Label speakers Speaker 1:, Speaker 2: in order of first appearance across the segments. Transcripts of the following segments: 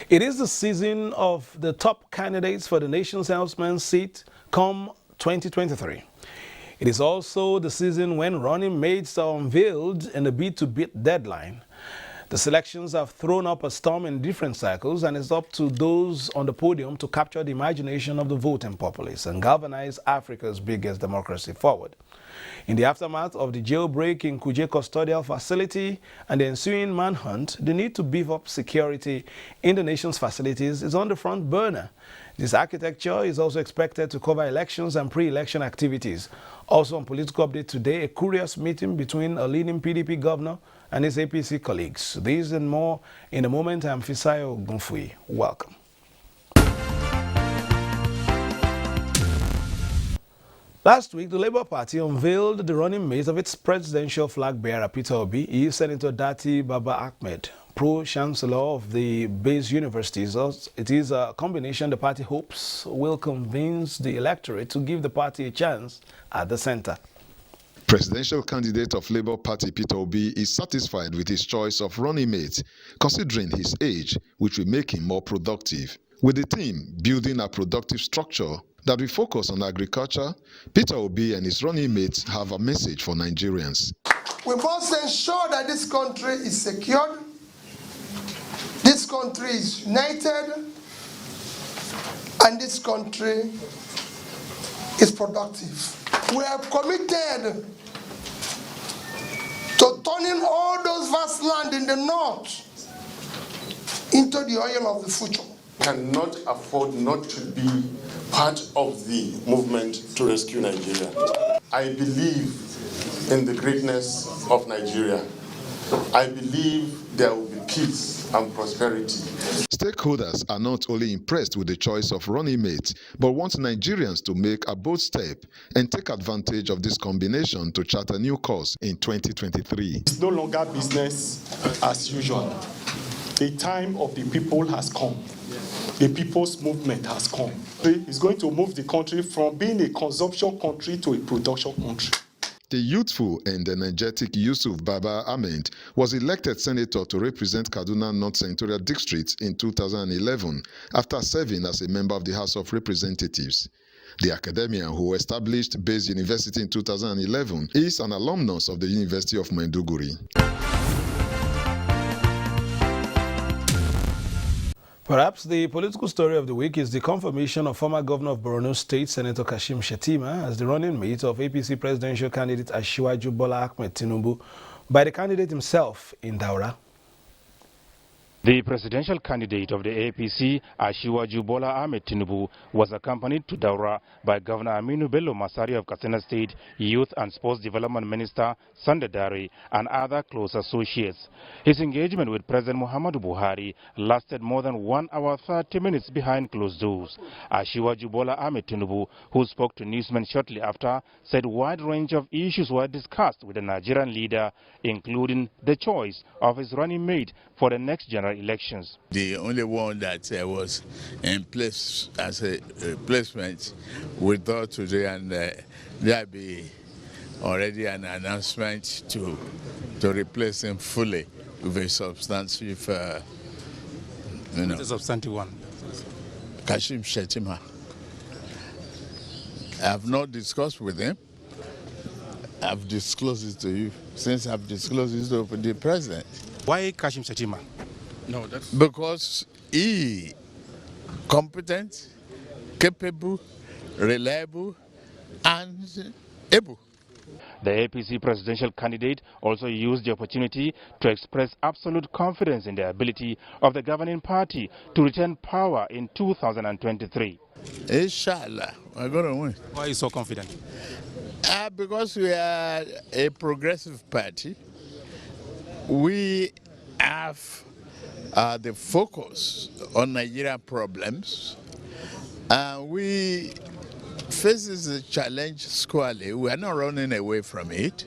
Speaker 1: It is the season of the top candidates for the nation's helmsman seat come 2023. It is also the season when running mates are unveiled in a bid to beat deadline. The selections have thrown up a storm in different circles, and it's up to those on the podium to capture the imagination of the voting populace and galvanize Africa's biggest democracy forward. In the aftermath of the jailbreak in Kuje Custodial Facility and the ensuing manhunt, the need to beef up security in the nation's facilities is on the front burner. This architecture is also expected to cover elections and pre-election activities. Also on Political Update today, a curious meeting between a leading PDP governor and his APC colleagues. These and more in a moment. I'm Fisayo Gunfui. Welcome. Last week, the Labour Party unveiled the running mate of its presidential flag bearer, Peter Obi. He is Senator Dati Baba Ahmed, Pro-Chancellor of the base universities. It is a combination the party hopes will convince the electorate to give the party a chance at the center.
Speaker 2: Presidential candidate of Labour Party Peter Obi is satisfied with his choice of running mate, considering his age, which will make him more productive. With the team building a productive structure that will focus on agriculture, Peter Obi and his running mates have a message for Nigerians.
Speaker 3: We must ensure that this country is secured, this country is united, and this country is productive. We are committed to turning all those vast land in the north into the oil of the future.
Speaker 4: Cannot afford not to be part of the movement to rescue Nigeria. I believe in the greatness of Nigeria. I believe there will be peace and prosperity.
Speaker 2: Stakeholders are not only impressed with the choice of running mate, but want Nigerians to make a bold step and take advantage of this combination to chart a new course in 2023.
Speaker 5: It's no longer business as usual. The time of the people has come. The people's movement has come. It's going to move the country from being a consumption country to a production country.
Speaker 2: The youthful and energetic Yusuf Baba Ahmed was elected senator to represent Kaduna North Senatorial District in 2011 after serving as a member of the House of Representatives. The academician who established Base University in 2011 is an alumnus of the University of Maiduguri.
Speaker 1: Perhaps the political story of the week is the confirmation of former governor of Borno State, Senator Kashim Shettima, as the running mate of APC presidential candidate Asiwaju Bola Ahmed Tinubu by the candidate himself in Daura.
Speaker 6: The presidential candidate of the APC, Asiwaju Bola Ahmed Tinubu, was accompanied to Daura by Governor Aminu Bello Masari of Katsina State, Youth and Sports Development Minister Sanda Dare, and other close associates. His engagement with President Muhammadu Buhari lasted more than 1 hour 30 minutes behind closed doors. Asiwaju Bola Ahmed Tinubu, who spoke to newsmen shortly after, said a wide range of issues were discussed with the Nigerian leader, including the choice of his running mate for the next general elections.
Speaker 7: The only one that was in place as a replacement we thought today, and there be already an announcement to replace him fully with a substantive,
Speaker 6: The substantive one.
Speaker 7: Kashim Shettima. I have not discussed with him. I've disclosed it to you since I've disclosed it to the president.
Speaker 6: Why Kashim Shettima?
Speaker 7: No, that's because he competent, capable, reliable, and able.
Speaker 6: The APC presidential candidate also used the opportunity to express absolute confidence in the ability of the governing party to retain power in 2023.
Speaker 7: Inshallah, we're going to win.
Speaker 6: Why are you so confident?
Speaker 7: Because we are a progressive party. We have the focus on Nigerian problems. We face the challenge squarely. We are not running away from it.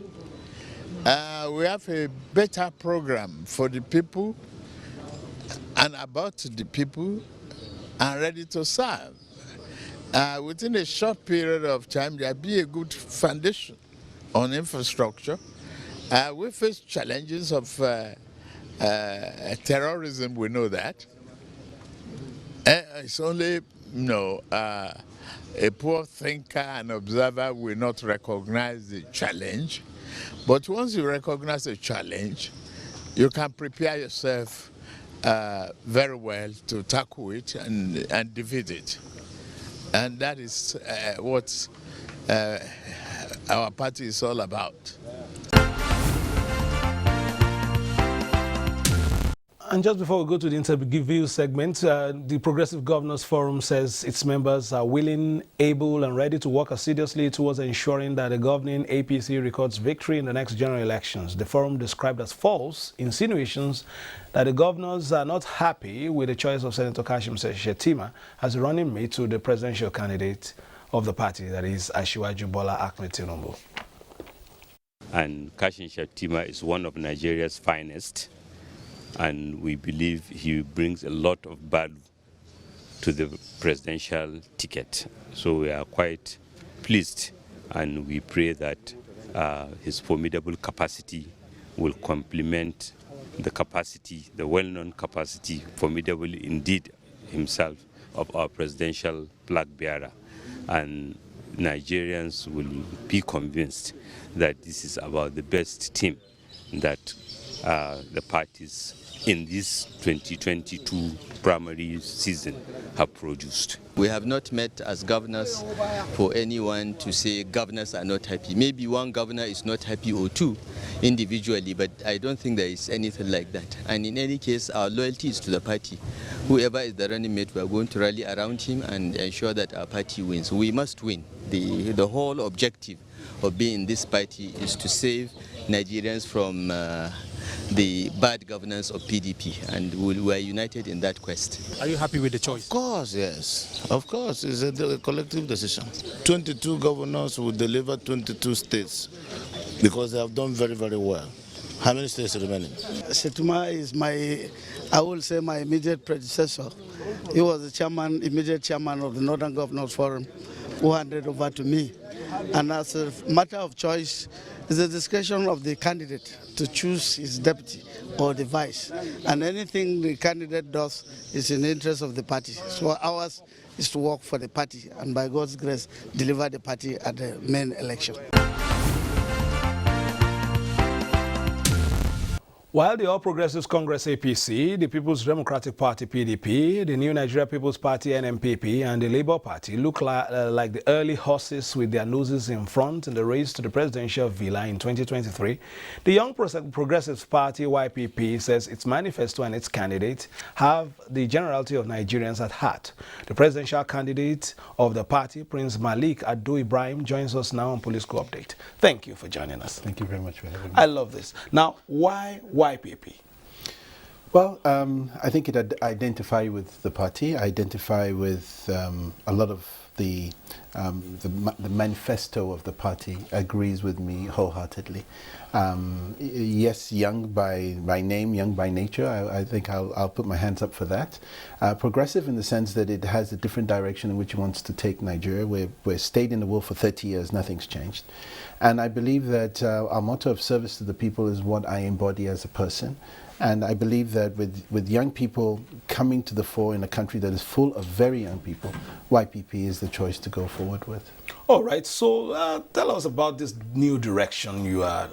Speaker 7: We have a better program for the people and about the people and ready to serve. Within a short period of time, there will be a good foundation on infrastructure. We face challenges of terrorism, we know that. It's only, a poor thinker and observer will not recognize the challenge. But once you recognize the challenge, you can prepare yourself very well to tackle it and defeat it. And that is what our party is all about.
Speaker 1: And just before we go to the interview segment, the Progressive Governors Forum says its members are willing, able, and ready to work assiduously towards ensuring that the governing APC records victory in the next general elections. The forum described as false insinuations that the governors are not happy with the choice of Senator Kashim Shettima as the running mate to the presidential candidate of the party, that is Asiwaju Bola Ahmed Tinubu.
Speaker 8: And Kashim Shettima is one of Nigeria's finest, and we believe he brings a lot of value to the presidential ticket. So we are quite pleased, and we pray that his formidable capacity will complement the capacity, the well-known capacity, formidable indeed himself, of our presidential flag bearer. And Nigerians will be convinced that this is about the best team that the parties in this 2022 primary season have produced.
Speaker 9: We have not met as governors for anyone to say governors are not happy. Maybe one governor is not happy or two individually, but I don't think there is anything like that. And in any case, our loyalty is to the party. Whoever is the running mate, we are going to rally around him and ensure that our party wins. We must win. The whole objective of being in this party is to save Nigerians from the bad governance of PDP, and we are united in that quest.
Speaker 10: Are you happy with the choice?
Speaker 11: Of course, yes. Of course, it's a collective decision. 22 governors will deliver 22 states because they have done very, very well. How many states are remaining?
Speaker 12: Shettima is I will say my immediate predecessor. He was the chairman, immediate chairman of the Northern Governors Forum, who handed over to me. And as a matter of choice, it's the discretion of the candidate to choose his deputy or the vice. And anything the candidate does is in the interest of the party. So ours is to work for the party and by God's grace, deliver the party at the main election.
Speaker 1: While the All Progressives Congress APC, the People's Democratic Party PDP, the New Nigeria People's Party NMPP, and the Labour Party look like the early horses with their noses in front in the race to the presidential villa in 2023, the Young Progressives Party YPP says its manifesto and its candidate have the generality of Nigerians at heart. The presidential candidate of the party, Prince Malik Ado Ibrahim, joins us now on Political Update. Thank you for joining us.
Speaker 13: Thank you very much for having me.
Speaker 1: I love this. Now, why YPP?
Speaker 13: Well, I think it identify with the party, identify with a lot of the manifesto of the party agrees with me wholeheartedly. Yes, young by name, young by nature. I think I'll put my hands up for that. Progressive in the sense that it has a different direction in which it wants to take Nigeria. We're stayed in the world for 30 years, nothing's changed. And I believe that our motto of service to the people is what I embody as a person. And I believe that with young people coming to the fore in a country that is full of very young people, YPP is the choice to go forward with.
Speaker 1: All right, so tell us about this new direction you are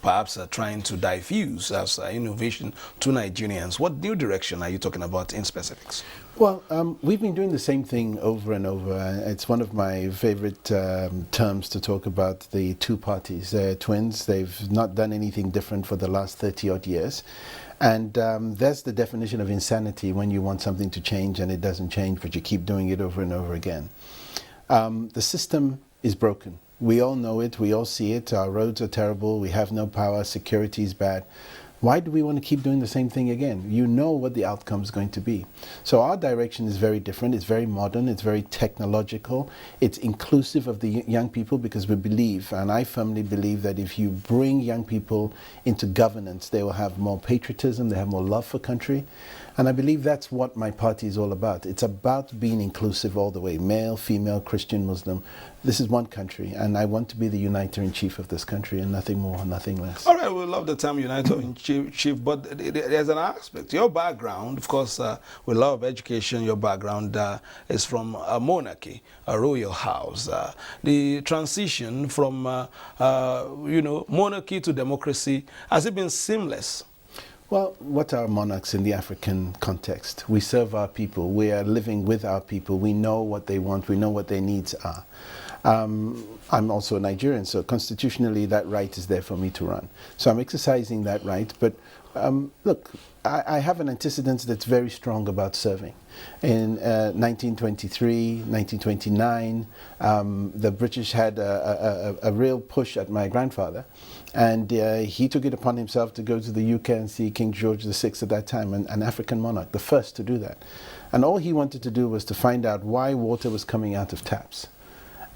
Speaker 1: perhaps trying to diffuse as innovation to Nigerians. What new direction are you talking about in specifics?
Speaker 13: Well, we've been doing the same thing over and over. It's one of my favorite terms to talk about the two parties. They're twins. They've not done anything different for the last 30-odd years. And that's the definition of insanity, when you want something to change and it doesn't change, but you keep doing it over and over again. The system is broken. We all know it. We all see it. Our roads are terrible. We have no power. Security is bad. Why do we want to keep doing the same thing again? You know what the outcome is going to be. So our direction is very different. It's very modern. It's very technological. It's inclusive of the young people, because we believe, and I firmly believe, that if you bring young people into governance, they will have more patriotism, they have more love for country. And I believe that's what my party is all about. It's about being inclusive all the way, male, female, Christian, Muslim. This is one country, and I want to be the uniter-in-chief of this country, and nothing more, nothing less.
Speaker 1: All right, we love the term uniter-in-chief. Chief, but there's an aspect. Your background, of course, with love of education, your background is from a monarchy, a royal house. The transition from, monarchy to democracy, has it been seamless?
Speaker 13: Well, what are monarchs in the African context? We serve our people. We are living with our people. We know what they want. We know what their needs are. I'm also a Nigerian, so constitutionally that right is there for me to run. So I'm exercising that right. But look, I have an antecedent that's very strong about serving. In 1923, 1929, the British had a real push at my grandfather, and he took it upon himself to go to the UK and see King George VI at that time, an African monarch, the first to do that. And all he wanted to do was to find out why water was coming out of taps.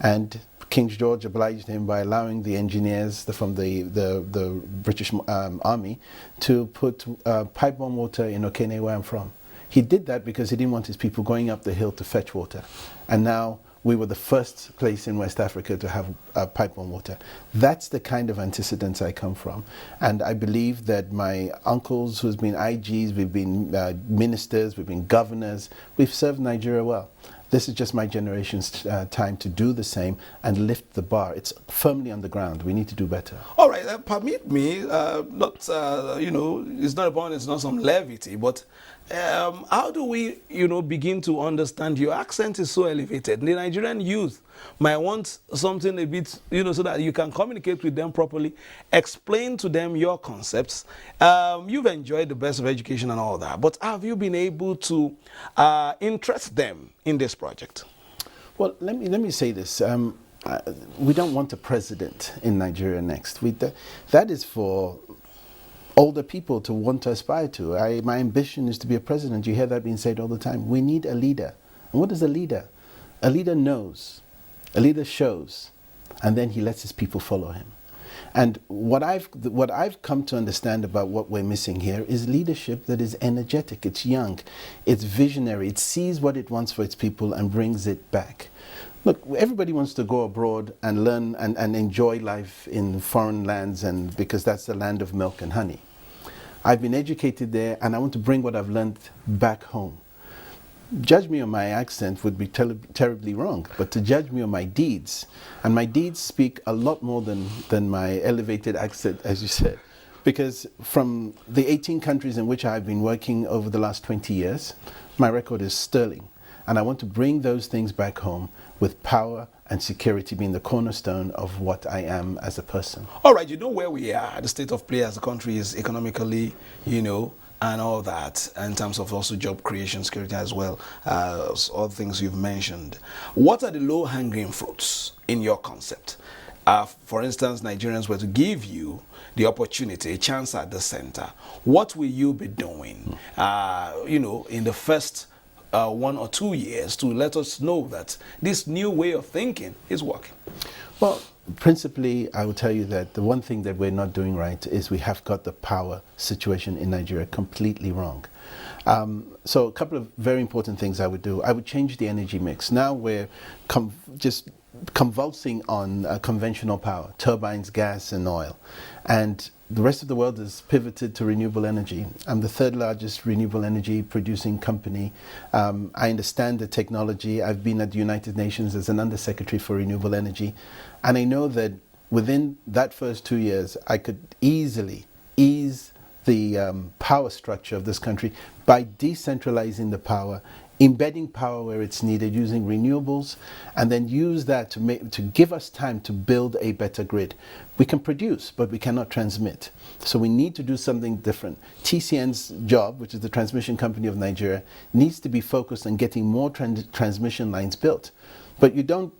Speaker 13: And King George obliged him by allowing the engineers from the British Army to put pipe-borne water in Okene, where I'm from. He did that because he didn't want his people going up the hill to fetch water. And now we were the first place in West Africa to have pipe-borne water. That's the kind of antecedents I come from. And I believe that my uncles, who's been IGs, we've been ministers, we've been governors, we've served Nigeria well. This is just my generation's time to do the same and lift the bar. It's firmly on the ground. We need to do better.
Speaker 1: All right, permit me, it's not about, it's not some levity, but how do we, begin to understand? Your accent is so elevated. The Nigerian youth might want something a bit, so that you can communicate with them properly, explain to them your concepts. You've enjoyed the best of education and all that, but have you been able to interest them in this project?
Speaker 13: Well, let me say this. We don't want a president in Nigeria next. That is for older people to want to aspire to. My ambition is to be a president. You hear that being said all the time. We need a leader. And what is a leader? A leader knows. A leader shows. And then he lets his people follow him. And what I've come to understand about what we're missing here is leadership that is energetic, it's young, it's visionary, it sees what it wants for its people and brings it back. Look, everybody wants to go abroad and learn and enjoy life in foreign lands, and because that's the land of milk and honey. I've been educated there, and I want to bring what I've learned back home. Judge me on my accent would be terribly wrong, but to judge me on my deeds, and my deeds speak a lot more than my elevated accent, as you said, because from the 18 countries in which I've been working over the last 20 years, my record is sterling, and I want to bring those things back home with power and security being the cornerstone of what I am as a person.
Speaker 1: All right, you know where we are. The state of play as a country is economically, and all that, in terms of also job creation, security as well, as all things you've mentioned. What are the low-hanging fruits in your concept? For instance, Nigerians were to give you the opportunity, a chance at the center. What will you be doing, in the first 1 or 2 years to let us know that this new way of thinking is working?
Speaker 13: Well, principally, I will tell you that the one thing that we're not doing right is we have got the power situation in Nigeria completely wrong. So a couple of very important things I would do. I would change the energy mix. Now we're just convulsing on conventional power, turbines, gas and oil. And the rest of the world has pivoted to renewable energy. I'm the third largest renewable energy producing company. I understand the technology. I've been at the United Nations as an Undersecretary for Renewable Energy. And I know that within that first 2 years, I could easily ease the power structure of this country by decentralizing the power, embedding power where it's needed, using renewables, and then use that to give us time to build a better grid. We can produce, but we cannot transmit. So we need to do something different. TCN's job, which is the transmission company of Nigeria, needs to be focused on getting more transmission lines built. But you don't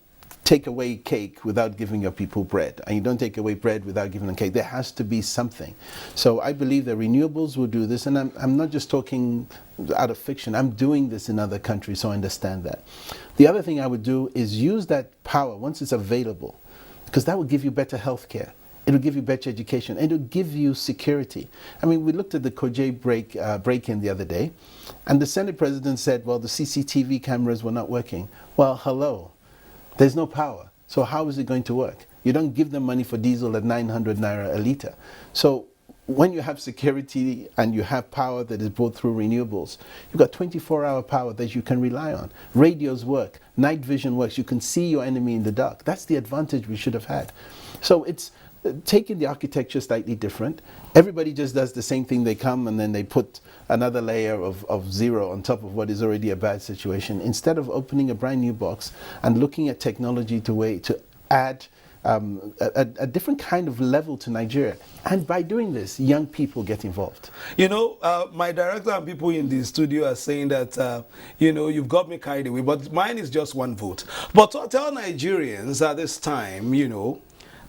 Speaker 13: take away cake without giving your people bread, and you don't take away bread without giving them cake. There has to be something. So I believe that renewables will do this, and I'm not just talking out of fiction. I'm doing this in other countries, so I understand that. The other thing I would do is use that power once it's available, because that will give you better healthcare. It will give you better education. It will give you security. I mean, we looked at the Koje break-in the other day, and the Senate President said, well, the CCTV cameras were not working. Well, hello. There's no power. So how is it going to work? You don't give them money for diesel at 900 naira a litre. So when you have security and you have power that is brought through renewables, you've got 24-hour power that you can rely on. Radios work, night vision works, you can see your enemy in the dark. That's the advantage we should have had. So it's taking the architecture slightly different. Everybody just does the same thing. They come and then they put another layer of zero on top of what is already a bad situation. Instead of opening a brand new box and looking at technology to add a different kind of level to Nigeria. And by doing this, young people get involved.
Speaker 1: You know, my director and people in the studio are saying that, you know, you've got me carried away, but mine is just one vote. But to tell Nigerians at this time, you know,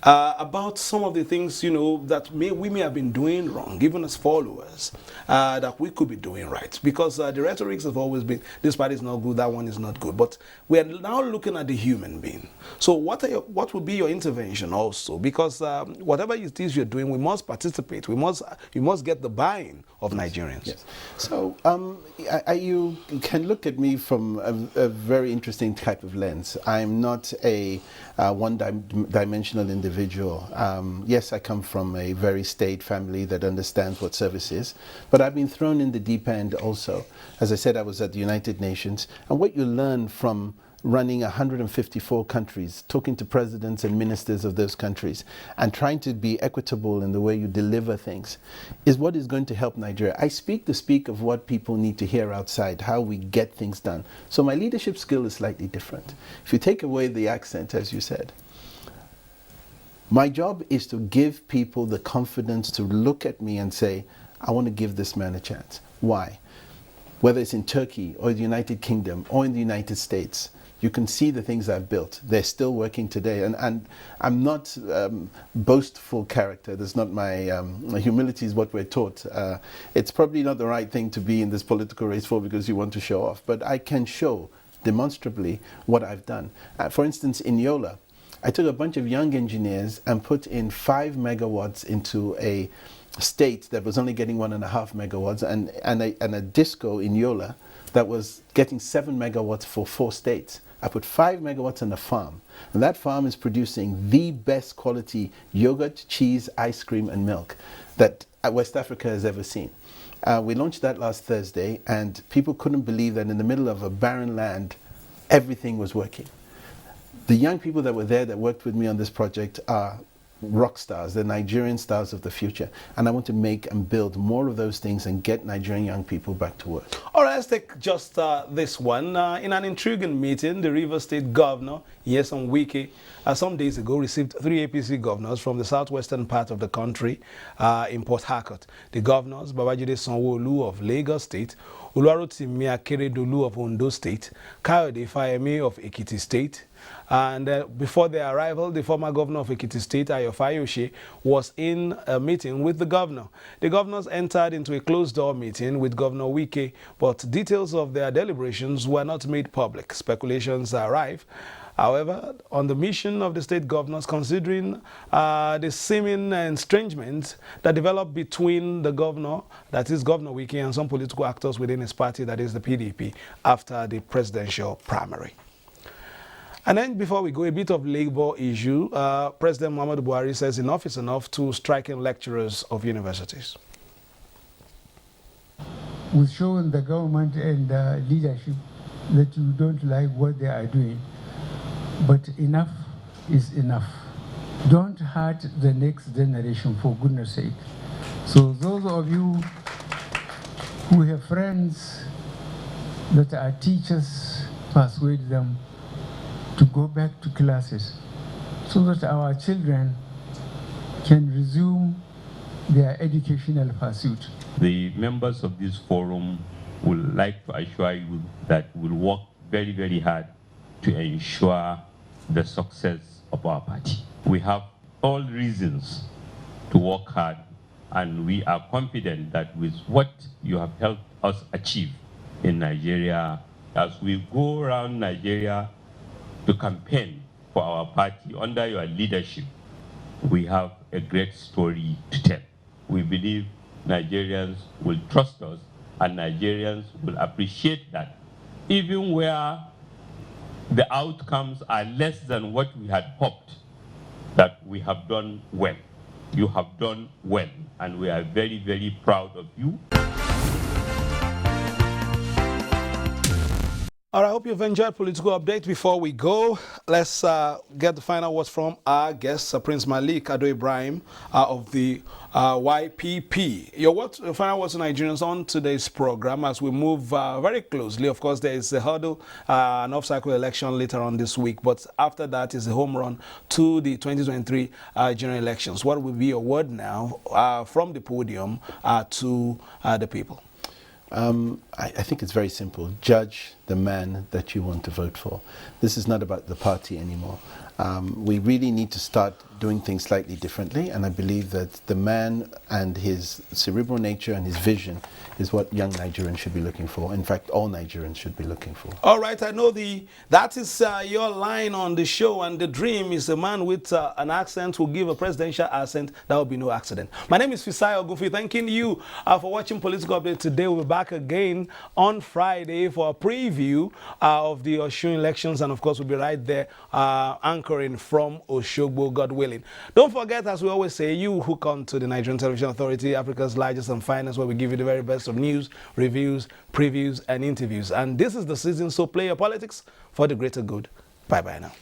Speaker 1: about some of the things, you know, that we may have been doing wrong, even as followers, that we could be doing right. Because the rhetorics have always been, this party is not good, that one is not good. But we are now looking at the human being. So what would be your intervention also? Because whatever it is you're doing, we must participate. We must get the buy-in of Nigerians.
Speaker 13: Yes. So you can look at me from a very interesting type of lens. I'm not a one-dimensional individual. Yes, I come from a very staid family that understands what service is, but I've been thrown in the deep end also. As I said, I was at the United Nations, and what you learn from running 154 countries, talking to presidents and ministers of those countries, and trying to be equitable in the way you deliver things, is what is going to help Nigeria. I speak of what people need to hear outside, how we get things done. So my leadership skill is slightly different. If you take away the accent, as you said, my job is to give people the confidence to look at me and say, I want to give this man a chance. Why? Whether it's in Turkey or the United Kingdom or in the United States, you can see the things I've built. They're still working today. And I'm not boastful character. That's not my humility is what we're taught. It's probably not the right thing to be in this political race for because you want to show off. But I can show demonstrably what I've done. For instance, in Yola, I took a bunch of young engineers and put in 5 megawatts into a state that was only getting 1.5 megawatts and a disco in Yola that was getting 7 megawatts for 4 states. I put 5 megawatts on a farm, and that farm is producing the best quality yogurt, cheese, ice cream, and milk that West Africa has ever seen. We launched that last Thursday, and people couldn't believe that in the middle of a barren land, everything was working. The young people that were there that worked with me on this project are rock stars, the Nigerian stars of the future. And I want to make and build more of those things and get Nigerian young people back to work.
Speaker 1: All right, let's take just this one. In an intriguing meeting, the Rivers State Governor, Nyesom Wike, some days ago received 3 APC governors from the southwestern part of the country in Port Harcourt. The governors, Babajide Sanwo-Olu of Lagos State, Oluwarotimi Akeredolu of Ondo State, Kayode Fayemi of Ekiti State, and before their arrival, the former governor of Ekiti State, Ayo Fayose, was in a meeting with the governor. The governors entered into a closed-door meeting with Governor Wike, but details of their deliberations were not made public. Speculations are rife. However, on the mission of the state governors, considering the seeming estrangement that developed between the governor, that is Governor Wike, and some political actors within his party, that is the PDP, after the presidential primary. And then before we go, a bit of labor issue. President Muhammadu Buhari says enough is enough to striking lecturers of universities.
Speaker 10: We've shown the government and the leadership that you don't like what they are doing. But enough is enough. Don't hurt the next generation, for goodness sake. So those of you who have friends that are teachers, persuade them to go back to classes so that our children can resume their educational pursuit.
Speaker 8: The members of this forum would like to assure you that we'll work very, very hard to ensure the success of our party. We have all reasons to work hard, and we are confident that with what you have helped us achieve in Nigeria, as we go around Nigeria to campaign for our party under your leadership, we have a great story to tell. We believe Nigerians will trust us, and Nigerians will appreciate that, even where the outcomes are less than what we had hoped, that we have done well. You have done well, and we are very, very proud of you.
Speaker 1: All right, I hope you've enjoyed Political Update. Before we go, let's get the final words from our guest, Prince Malik Ado Ibrahim of the YPP. Your final words to Nigerians on today's program as we move very closely. Of course, there is a hurdle, an off-cycle election later on this week, but after that is a home run to the 2023 general elections. What will be your word now from the podium to the people?
Speaker 13: I think it's very simple. Judge the man that you want to vote for. This is not about the party anymore. We really need to start doing things slightly differently, and I believe that the man and his cerebral nature and his vision is what young Nigerians should be looking for. In fact, all Nigerians should be looking for.
Speaker 1: All right, I know that is your line on the show, and the dream is a man with an accent who give a presidential accent. That will be no accident. My name is Fisai Ogufi. Thanking you for watching Political Update today. We'll be back again on Friday for a preview of the Osun elections, and of course, we'll be right there anchoring from Oshogbo, God willing. Don't forget, as we always say, you hook on to the Nigerian Television Authority, Africa's largest and finest, where we give you the very best of news, reviews, previews, and interviews. And this is the season, so play your politics for the greater good. Bye-bye now.